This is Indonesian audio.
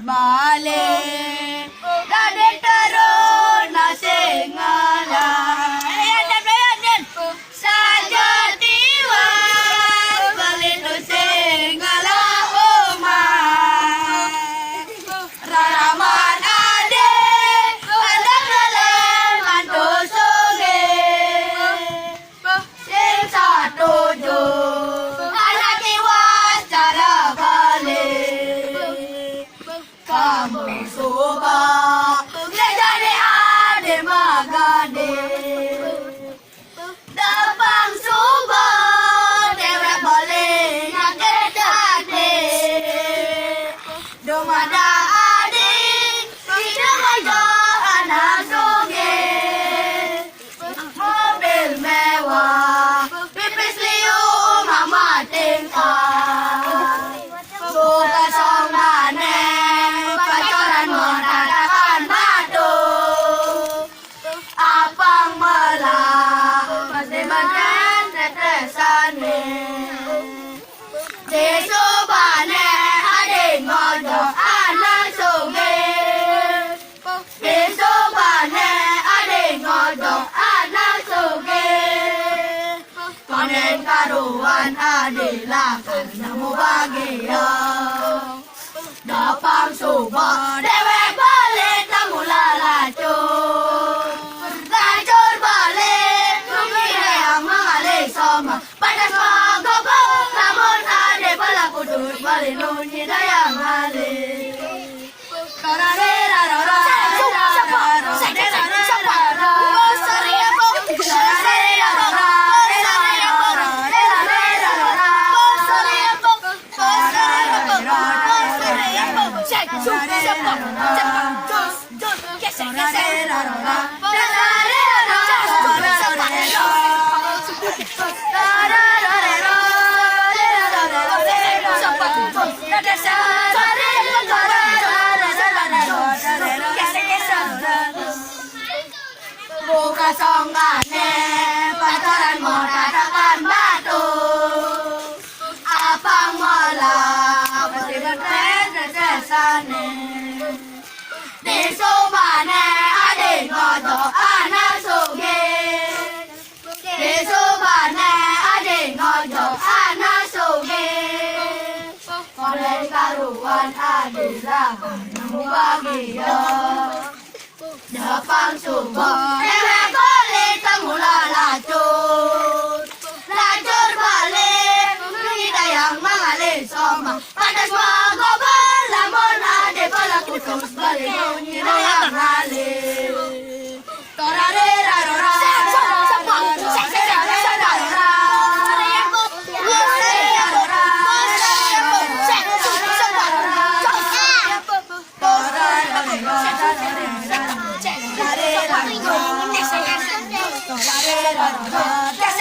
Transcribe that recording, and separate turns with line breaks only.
balik dari terus nasi ngalah saja tiwas balik nasi ngalah omah raraman ade anak lelem mantu sunge sing satu jo anak tiwas cara balik kamu coba jadi ade magade Dabang coba dewek balik ngakit ade domada ade tidak ada anak soge mobil mewah pipis liu mama tingkah buka songgane pacaran mendatangkan batu apang melah masih makan tetesane desubane adik ngojok anak suge desubane adik ngojok anak suge konen karuan adik lakan namu bahagia Dapang suba dewek balik tamu lalacur Lacur balik Rugi yang mengalih sama Panas magabang Namun ada pala kudus Balik nunyi dayang alih Buka songgane pacaran mau dadakan batu apang malah pasti bertesane desubane adik ngojok anak suge desubane adik ngojok anak suge kolen karuan adik lakan namu bahagia Dapang suba dewek balik tamu lalacur Lacur balik Nungi dayang mengalih sama Panas magabang Lamun ade pala kutus balik Nungi dayang alih Torarerarora Yes,